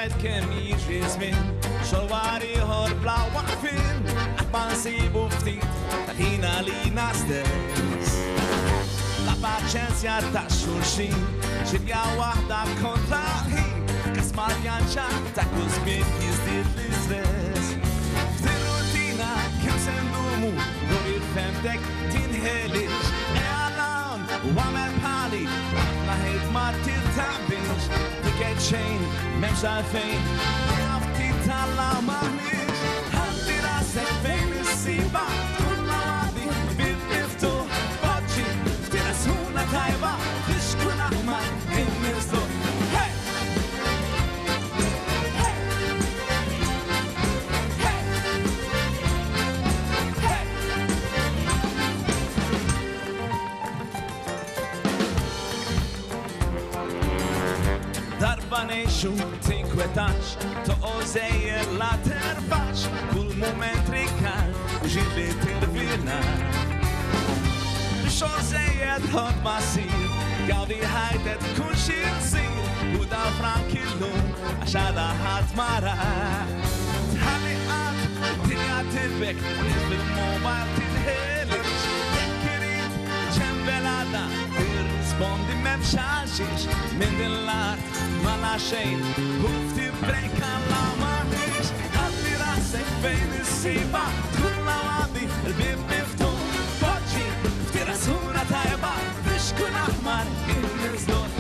tajt kem jiġri żmien xolwar ieħor bla waqfien qatt ma nsibu ftit tal-ħin għalina stess. La paċenzja ta' xulxin xilja waħda kontra ħin kas mal-janċar ta' kull żmien jiżdied l-istress. F'din rutina kemm se ndumu dwar il-femtek tinħelix għalan u għamel bħali ħafna ħejt ma tirtabix tiket xejn m'hemmx għalfejn jaf titalla maħniex ħalli rasek fejn issiba tkun għadi bil-miftuħ poġġi f'din suna tajba biex tkun aħmar in-nisdu. Darba nejxu tinkwetax, toqożejjer la terfax, kull moment rikar u ġilli tirvina. Xożejjer ħod ma sir, gawdi ħajtet kull xi nsir, u da frankillu għax għada ħadd mara. Tħalli qatt id-dinja tirbek, bil-mobile titħelix, jekk irid ċembelada, tirrispondi m'hemmx għalxiex minn din l-art ma la xejn u ftit brejk alla maħniex ħalli rasek fejn issiba tkun għadi l-bib miftuħ poġġi ftit suna tajba biex tkun aħmar in-nisdod.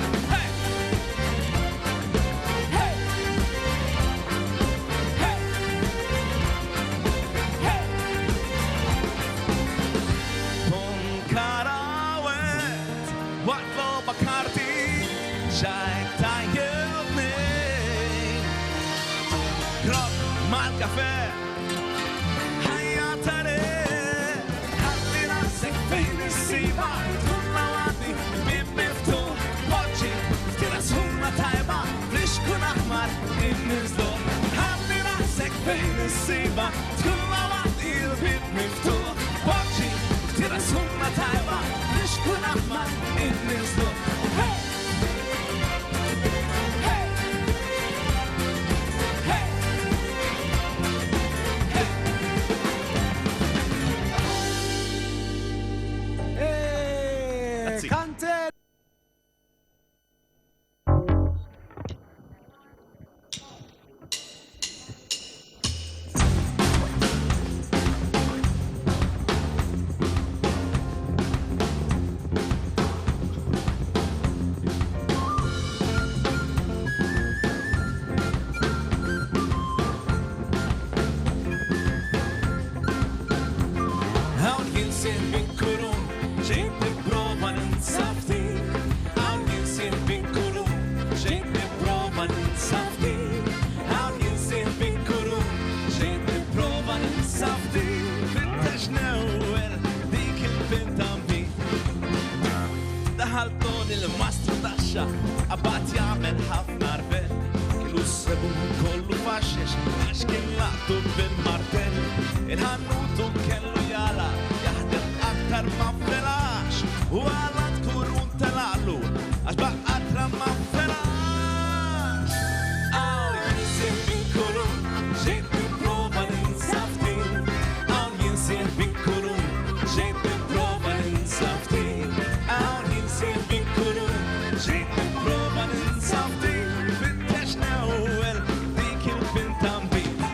Mal-kafe ħajja tare ħalli rasek fejn issiba tkun għadi bib miftuħ poġġi ftit suna tajba biex tkun aħmar in-nisdod. Ħalli rasek fejn issiba tkun għadi bib miftuħ poġġi ftit suna tajba biex tkun aħmar in-nisdod. Cante! Hawn jinsin min kurun xejn nipprova ninsab ftit. Hawn jinsin min kurun xejn nipprova ninsab ftit. Hawn jinsin min kurun xejn nipprova ninsab ftit. Fintax newwel dik il-binta mbit. Daħalton il-mastru taxxa qabad jagħmel ħafna rbel. Kienu sebu kollu faxxex għax kien laqtu bil-martell. Il-ħannutu kellu jala jaħdem aktar ma felax u għala tkurun telaqlu għax baqqatra ma felax. Għaw jinsin min kurun xejn nipprova ninsab ftit. Għaw jinsin min kurun xejn nipprova ninsab ftit. Għaw jinsin min kurun xejn nipprova ninsab ftit. Fintex newwel dik il-binta mbit.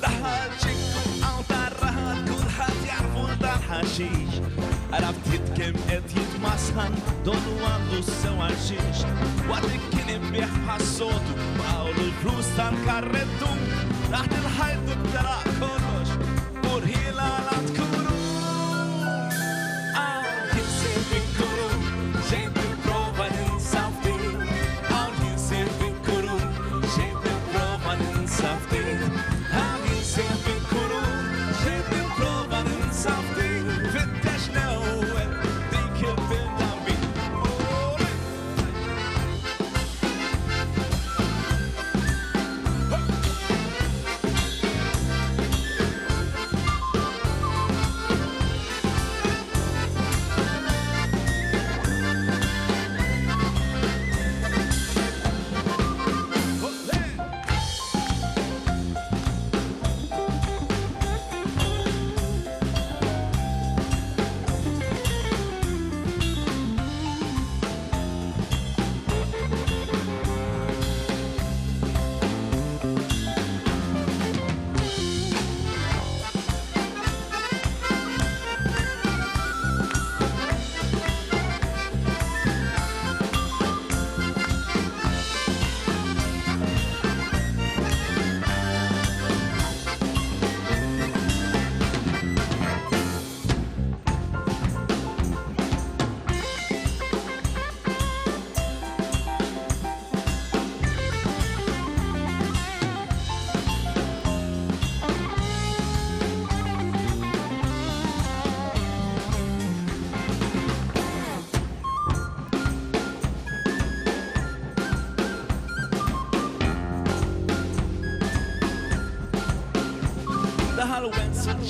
Daħal ċikku għaw tarraħat kulħadd jarfu l-darħaxix. Għarab titkem qed jitmasħan donu għandu sew għal-xiex. Għadik kien imbieħ bħas-sotu b'għawlu l-flus tal-karrettu. Taħt il-ħajtu b'telaq kollox u rħila la tkunu. Għaw jinsin min kurun xejn nipprova ninsab ftit. Għaw jinsin min kurun xejn nipprova ninsab ftit. Għaw jinsin min kurun xejn nipprova ninsab ftit. Fittex newwel dik il-binta mbit.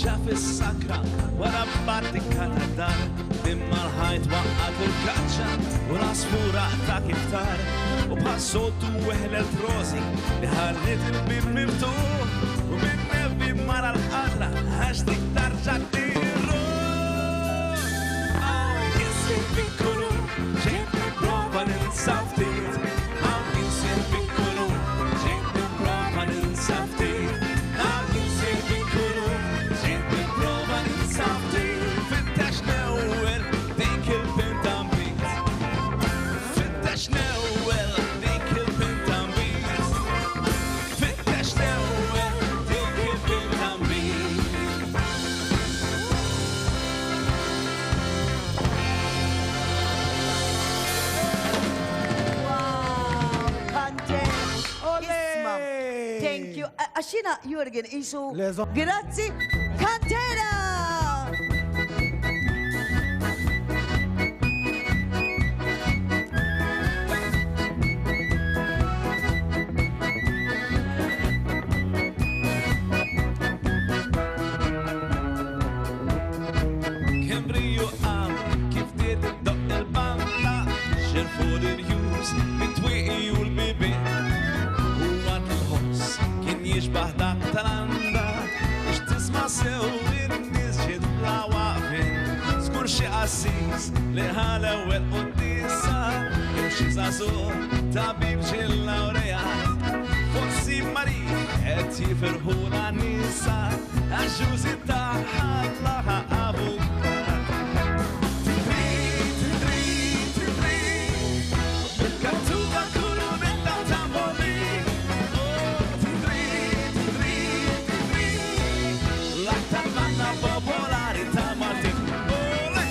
ġa fis-sakra wara battika ta' dar imma l-ħajt waqqat il-kaċċa u l-asfura ta' kiftar u bħas-soltu weħlet rosi li ħallit il-bib miftuħ u minn nebbi mara l-qadra għax dik tarġa' tiru. Jinsir piccolo ġejt nipprova ninsa ftit. Jinsir piccolo ġejt nipprova ninsa ftit. Jinsir piccolo ġejt nipprova ninsa ftit. Fittex newwel dik il-pintambiet. Fittex newwel dik il-pintambiet. Fittex newwel dik il-pintambiet. Isma. Thank you. Għaxina, Jurgen, isu. Lezo. Grazzi. Cantera! Kembriju għam kif diet id-doq il-banda xerfu l-irjus mit-twiqi u l-bibi u għad l-ħoss kien jiġbaħ dak tal-għanda ix tisma sew in-nis ġidla waqfin skur xi qassis li ħalewel u d-disa jew xi żagħżugħ tabib ġil-lawrejat forsi mari qed jifirħu l-nisa għax-ġużi tagħha laħa avukat. Bil-kattuba kurunetta ta' Molin. L-aktar banda popolari ta' Martin. Ole!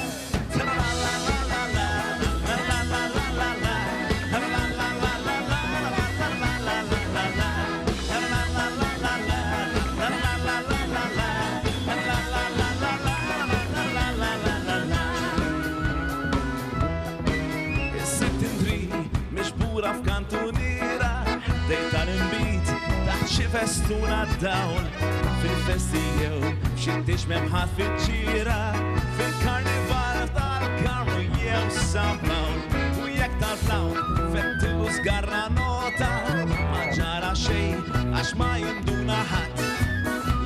Ta-la-la-la-la-la, la-la-la-la-la-la, is-settindri mixbura f'kantuniera dejta l-imbit taħt xi festuna dawn fil-festi jew xi tixmem ħadd fiċ-ċira fil-karnival tal-Karmu jew Samplawn u jekk tal-flawn fettilu żgarra nota ma ġara xejn għax ma jinduna ħadd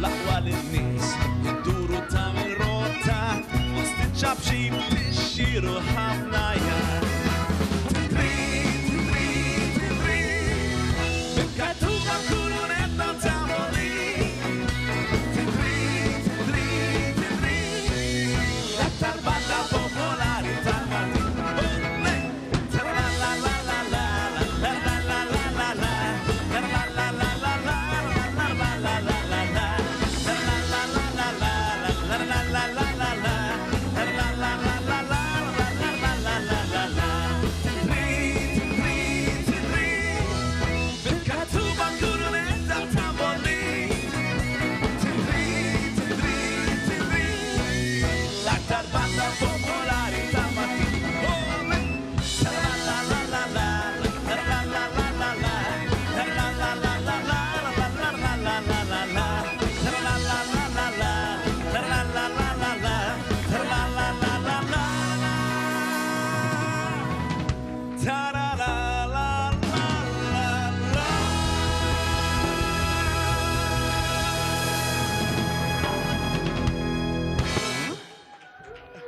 l-aqwa lin-nies jidduru tagħmel rotta fost iċ-ċabċib li xxiru ħafna jar. Bil-kattuba kurunetta ta' Molin. L-aktar banda popolari ta' Martin. Ole! Ta-la-la-la-la-la, la-la-la-la-la-la, la-la-la-la-la-la, la-la-la-la-la-la, Bil-kattuba kurunetta ta' Molin. L-aktar banda popolari ta' Martin. Ole! Ta-la-la-la-la-la, la-la-la-la-la-la, la-la-la-la-la-la, la-la-la-la-la-la, la-la-la-la-la-la, la-la-la-la-la-la, ta-ra-la-la-la-la-la.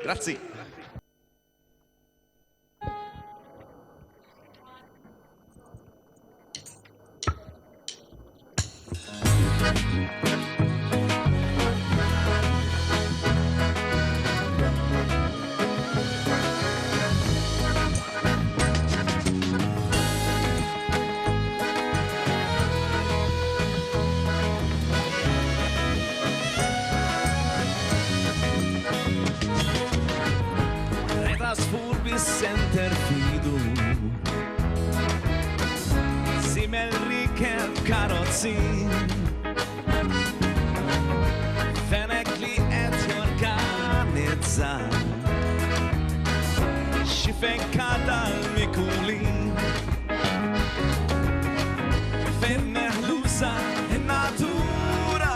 Grazie. Retrasfur bis-center fidu Simel rikel karozzin Fenek li qed jorganizza xi fekka tal-mikulin fejn neħlusa in-natura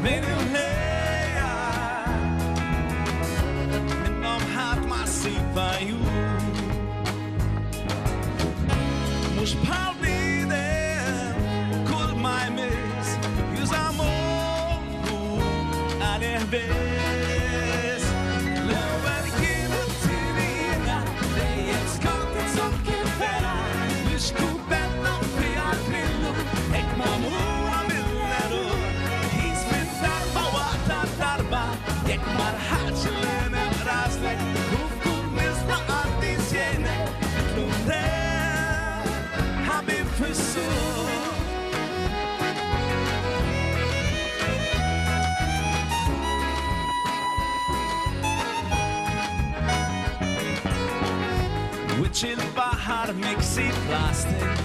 بين الليا منهم حد ما سيبايو مش بحاوليدم كل ما يمس يزامو عليه بس لو بركينا ترينا ليس كنت تصكر فلا مش كوبتنا في عقلو هيك مامورة بالنارو هيس من ضربة وقت الضربة هيك مرحلش لنا براسلك وفي كل مثل قضي سينك مثلو حبيب في السوق وجه البحر مكسي بلاستيك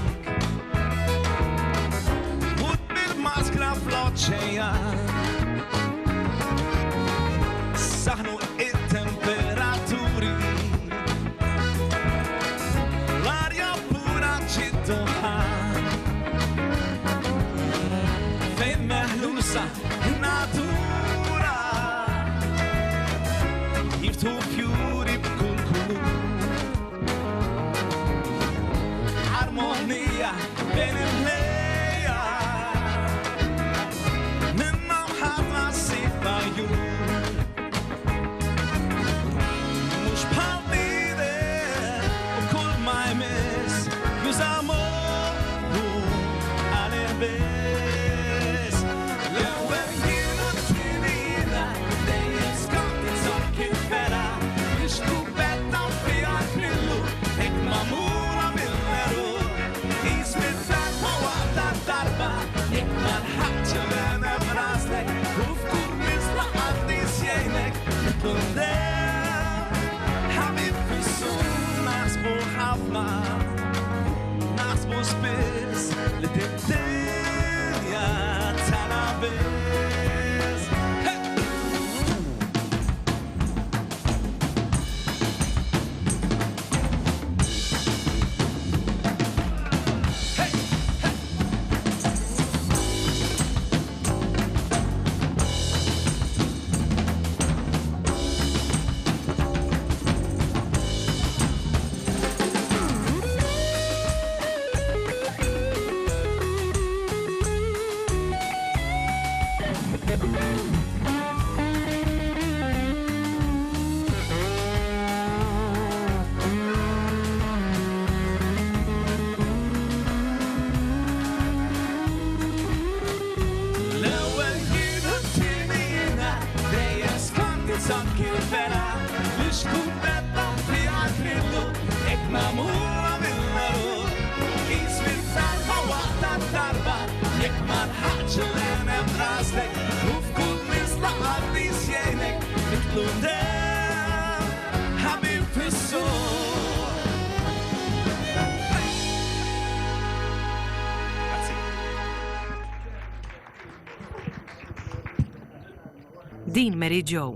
ود بالماسكرا فلوتشيا سحنو التمبراتوري l'aria pura città fe mahlusa natura irtu fiori bkull armonia بين الليا مما حما سيبايو مش بحاوليدة وكل ما يمس يزامو عليه بس لو بنجينا ترينا ليس كنت تصكر فلا مش كوبتنا في عقلو هيك مامورة بالنارو اسم الضربة وقت الضربة هيك مرحلش لنا براسلك وفي كل مثل قضي سينك مثل حبيب في السوق نحسبو حفنا نحسبو سبيس للدنيا تلابس تصكر فلا مش كوبتنا في عقلو هيك مامورة بالنارو اسم الضربة وقت الضربة هيك مرحلش لنا براسلك وفي كل مثل قضي سينك مثلو ده حبيب في السوق دين ماري جو